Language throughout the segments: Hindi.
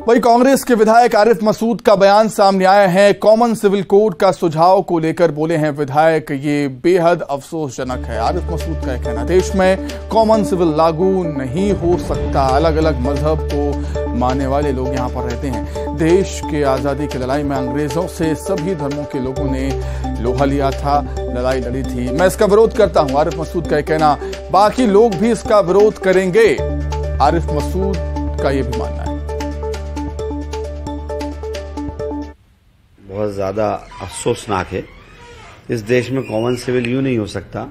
वही कांग्रेस के विधायक आरिफ मसूद का बयान सामने आया है। कॉमन सिविल कोड का सुझाव को लेकर बोले हैं विधायक, ये बेहद अफसोसजनक है। आरिफ मसूद का कहना, देश में कॉमन सिविल लागू नहीं हो सकता। अलग अलग मजहब को मानने वाले लोग यहाँ पर रहते हैं। देश के आजादी की लड़ाई में अंग्रेजों से सभी धर्मों के लोगों ने लोहा लिया था, लड़ाई लड़ी थी। मैं इसका विरोध करता हूं। आरिफ मसूद का कहना, बाकी लोग भी इसका विरोध करेंगे। आरिफ मसूद का यह भी मानना है। बहुत ज़्यादा अफसोसनाक है। इस देश में कॉमन सिविल यूँ नहीं हो सकता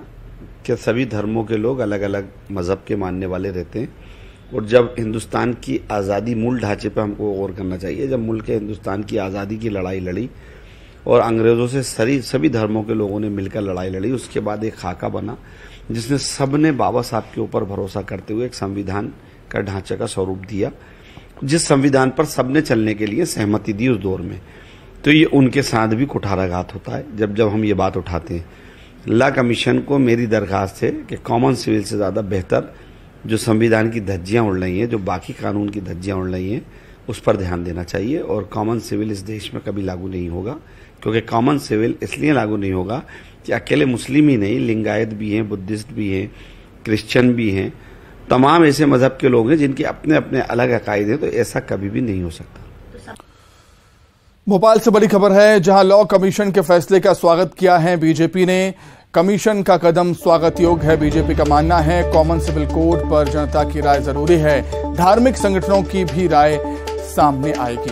कि सभी धर्मों के लोग अलग अलग मजहब के मानने वाले रहते हैं। और जब हिंदुस्तान की आज़ादी, मूल ढांचे पर हमको गौर करना चाहिए, जब मुल्क हिंदुस्तान की आज़ादी की लड़ाई लड़ी और अंग्रेज़ों से सभी धर्मों के लोगों ने मिलकर लड़ाई लड़ी, उसके बाद एक खाका बना जिसने सबने बाबा साहब के ऊपर भरोसा करते हुए एक संविधान का ढांचे का स्वरूप दिया, जिस संविधान पर सबने चलने के लिए सहमति दी उस दौर में। तो ये उनके साथ भी कुठाराघात होता है जब हम ये बात उठाते हैं। लॉ कमीशन को मेरी दरखास्त है कि कॉमन सिविल से ज़्यादा बेहतर जो संविधान की धज्जियां उड़ रही हैं, जो बाकी कानून की धज्जियां उड़ रही हैं, उस पर ध्यान देना चाहिए। और कॉमन सिविल इस देश में कभी लागू नहीं होगा, क्योंकि कॉमन सिविल इसलिए लागू नहीं होगा कि अकेले मुस्लिम ही नहीं, लिंगायत भी हैं, बुद्धिस्ट भी हैं, क्रिश्चियन भी हैं, तमाम ऐसे मजहब के लोग हैं जिनके अपने अपने अलग अकायदे हैं। तो ऐसा कभी भी नहीं हो सकता। भोपाल से बड़ी खबर है, जहां लॉ कमीशन के फैसले का स्वागत किया है बीजेपी ने। कमीशन का कदम स्वागत योग्य है। बीजेपी का मानना है कॉमन सिविल कोड पर जनता की राय जरूरी है। धार्मिक संगठनों की भी राय सामने आएगी।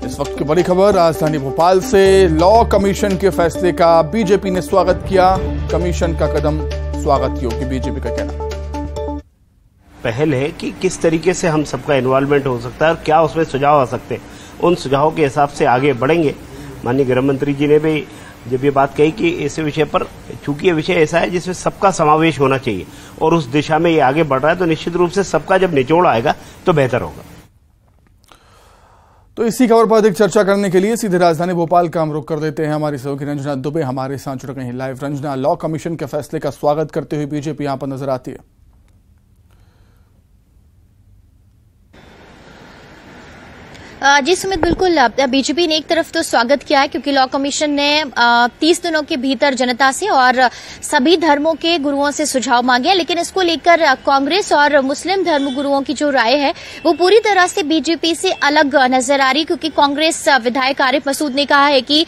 इस वक्त की बड़ी खबर राजधानी भोपाल से, लॉ कमीशन के फैसले का बीजेपी ने स्वागत किया। कमीशन का कदम स्वागत योग्य, बीजेपी का कहना। पहल है कि किस तरीके से हम सबका इन्वॉल्वमेंट हो सकता है और क्या उसमें सुझाव आ सकते हैं, उन सुझावों के हिसाब से आगे बढ़ेंगे। माननीय गृह मंत्री जी ने भी जब ये बात कही कि इस विषय पर, चूंकि ये विषय ऐसा है जिसमें सबका समावेश होना चाहिए और उस दिशा में ये आगे बढ़ रहा है, तो निश्चित रूप से सबका जब निचोड़ आएगा तो बेहतर होगा। तो इसी खबर पर अधिक चर्चा करने के लिए सीधे राजधानी भोपाल का हम रुख कर देते हैं। हमारी सहयोगी रंजना दुबे हमारे साथ जुड़ गई हैं लाइव। रंजना, लॉ कमीशन के फैसले का स्वागत करते हुए बीजेपी यहां पर नजर आती है। जी सुमित, बिल्कुल बीजेपी ने एक तरफ तो स्वागत किया है क्योंकि लॉ कमीशन ने 30 दिनों के भीतर जनता से और सभी धर्मों के गुरुओं से सुझाव मांगे हैं, लेकिन इसको लेकर कांग्रेस और मुस्लिम धर्म गुरुओं की जो राय है वो पूरी तरह से बीजेपी से अलग नजर आ रही, क्योंकि कांग्रेस विधायक आरिफ मसूद ने कहा है कि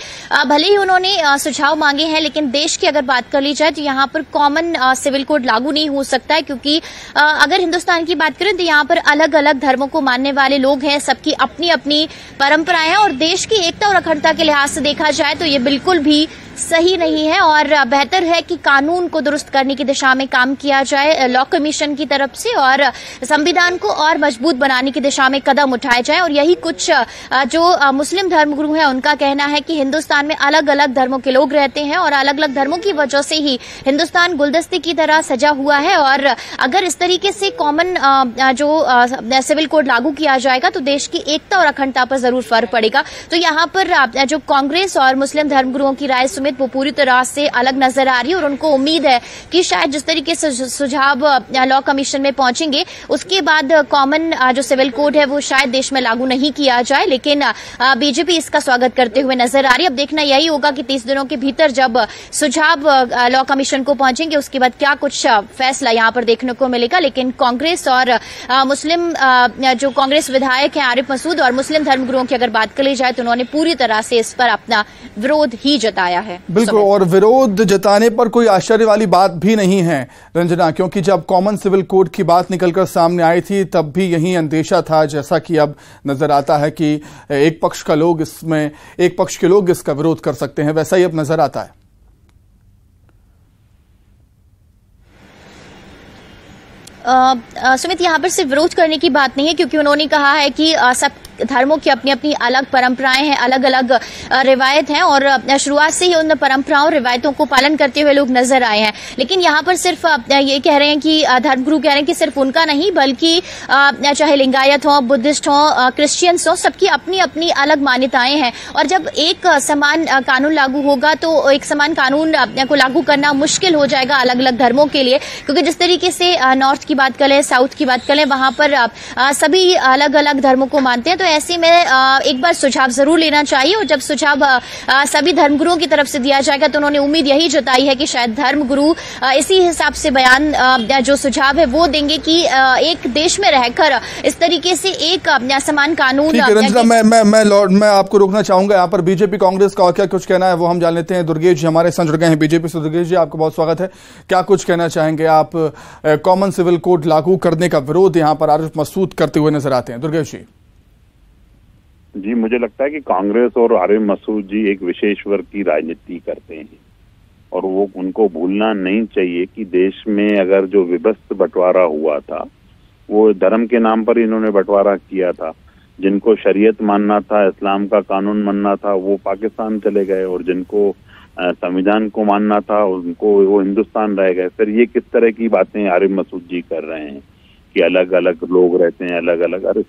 भले ही उन्होंने सुझाव मांगे हैं, लेकिन देश की अगर बात कर ली जाए तो यहाँ पर कॉमन सिविल कोड लागू नहीं हो सकता है, क्योंकि अगर हिंदुस्तान की बात करें तो यहाँ पर अलग अलग धर्मों को मानने वाले लोग हैं, सबकी अपनी अपनी परंपराएं हैं और देश की एकता और अखंडता के लिहाज से देखा जाए तो ये बिल्कुल भी सही नहीं है। और बेहतर है कि कानून को दुरुस्त करने की दिशा में काम किया जाए लॉ कमीशन की तरफ से और संविधान को और मजबूत बनाने की दिशा में कदम उठाए जाए। और यही कुछ जो मुस्लिम धर्मगुरु हैं उनका कहना है कि हिंदुस्तान में अलग अलग धर्मों के लोग रहते हैं और अलग अलग धर्मों की वजह से ही हिंदुस्तान गुलदस्ते की तरह सजा हुआ है। और अगर इस तरीके से कॉमन जो सिविल कोड लागू किया जाएगा तो देश की एकता और अखंडता पर जरूर फर्क पड़ेगा। तो यहाँ पर जो कांग्रेस और मुस्लिम धर्मगुरुओं की राय वो पूरी तरह से अलग नजर आ रही है और उनको उम्मीद है कि शायद जिस तरीके से सुझाव लॉ कमीशन में पहुंचेंगे उसके बाद कॉमन जो सिविल कोड है वो शायद देश में लागू नहीं किया जाए, लेकिन बीजेपी इसका स्वागत करते हुए नजर आ रही है। अब देखना यही होगा कि 30 दिनों के भीतर जब सुझाव लॉ कमीशन को पहुंचेंगे उसके बाद क्या कुछ फैसला यहाँ पर देखने को मिलेगा। लेकिन कांग्रेस और मुस्लिम जो कांग्रेस विधायक है आरिफ मसूद और मुस्लिम धर्मगुरुओं की अगर बात कर ली जाए तो उन्होंने पूरी तरह से इस पर अपना विरोध ही जताया है। बिल्कुल, और विरोध जताने पर कोई आश्चर्य वाली बात भी नहीं है रंजना, क्योंकि जब कॉमन सिविल कोड की बात निकलकर सामने आई थी तब भी यही अंदेशा था, जैसा कि अब नजर आता है कि एक पक्ष के लोग इसका विरोध कर सकते हैं, वैसा ही अब नजर आता है। सुमित, यहाँ पर सिर्फ विरोध करने की बात नहीं है, क्योंकि उन्होंने कहा है कि सब धर्मों की अपनी अपनी अलग परंपराएं हैं, अलग अलग रिवायत हैं और शुरुआत से ही उन परंपराओं रिवायतों को पालन करते हुए लोग नजर आए हैं। लेकिन यहाँ पर सिर्फ ये कह रहे हैं कि धर्मगुरु कह रहे हैं कि सिर्फ उनका नहीं बल्कि चाहे लिंगायत हो, बुद्धिस्ट हो, क्रिश्चियंस हो, सबकी अपनी अपनी अलग मान्यताएं हैं। और जब एक समान कानून लागू होगा तो एक समान कानून को लागू करना मुश्किल हो जाएगा अलग अलग धर्मों के लिए, क्योंकि जिस तरीके से नॉर्थ की बात करें, साउथ की बात करें, वहां पर सभी अलग अलग धर्मों को मानते हैं। तो ऐसे में एक बार सुझाव जरूर लेना चाहिए और जब सुझाव सभी धर्मगुरुओं की तरफ से दिया जाएगा तो उन्होंने उम्मीद यही जताई है कि शायद धर्मगुरु इसी हिसाब से बयान जो सुझाव है वो देंगे कि एक देश में रहकर इस तरीके से एक समान कानून। ठीक है रंजना, मैं आपको रोकना चाहूंगा। यहाँ पर बीजेपी कांग्रेस का और क्या कुछ कहना है वो हम जान लेते हैं। दुर्गेश जी हमारे संग जुड़ गए हैं बीजेपी से। दुर्गेश जी, आपका बहुत स्वागत है। क्या कुछ कहना चाहेंगे आप? कॉमन सिविल कोड लागू करने का विरोध यहाँ पर आरिफ मसूद करते हुए नजर आते हैं। दुर्गेश जी। जी, मुझे लगता है कि कांग्रेस और आरिफ मसूद जी एक विशेष वर्ग की राजनीति करते हैं और वो उनको भूलना नहीं चाहिए कि देश में अगर जो विभक्त बंटवारा हुआ था वो धर्म के नाम पर इन्होंने बंटवारा किया था। जिनको शरीयत मानना था, इस्लाम का कानून मानना था, वो पाकिस्तान चले गए और जिनको संविधान को मानना था उनको वो हिंदुस्तान रह गए। फिर ये किस तरह की बातें आरिफ मसूद जी कर रहे हैं कि अलग अलग लोग रहते हैं, अलग अलग। अरे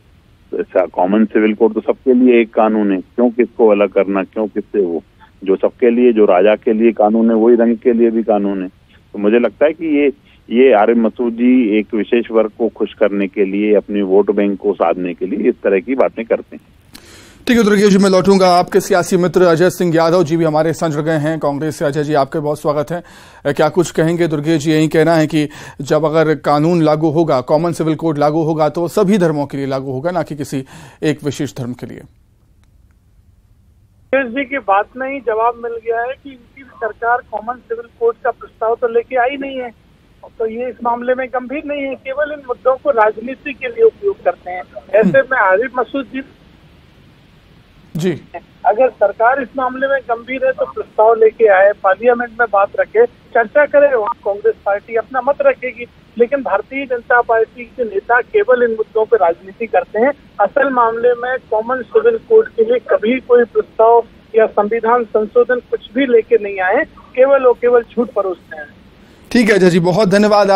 कॉमन सिविल कोड तो सबके लिए एक कानून है, क्यों किसको अलग करना, क्यों किससे? वो जो सबके लिए, जो राजा के लिए कानून है वही रंग के लिए भी कानून है। तो मुझे लगता है कि ये आरिफ मसूद जी एक विशेष वर्ग को खुश करने के लिए, अपने वोट बैंक को साधने के लिए इस तरह की बातें करते हैं। ठीक है दुर्गेश जी, मैं लौटूंगा। आपके सियासी मित्र अजय सिंह यादव जी भी हमारे संग जुड़ गए हैं कांग्रेस से। अजय जी, आपके बहुत स्वागत है। क्या कुछ कहेंगे? दुर्गेश जी यही कहना है कि जब अगर कानून लागू होगा, कॉमन सिविल कोड लागू होगा तो सभी धर्मों के लिए लागू होगा, ना कि किसी एक विशेष धर्म के लिए। दुर्गेश जी की बात में ही जवाब मिल गया है कि इनकी सरकार कॉमन सिविल कोड का प्रस्ताव तो लेके आई नहीं है, तो ये इस मामले में गंभीर नहीं है, केवल इन मुद्दों को राजनीति के लिए उपयोग करते हैं। ऐसे में आरिफ मसूद जी अगर सरकार इस मामले में गंभीर है तो प्रस्ताव लेके आए, पार्लियामेंट में बात रखे, चर्चा करे, वहाँ कांग्रेस पार्टी अपना मत रखेगी। लेकिन भारतीय जनता पार्टी के नेता केवल इन मुद्दों पर राजनीति करते हैं। असल मामले में कॉमन सिविल कोड के लिए कभी कोई प्रस्ताव या संविधान संशोधन कुछ भी लेके नहीं आए, केवल झूठ परोसते हैं। ठीक है अजय जी, बहुत धन्यवाद। आप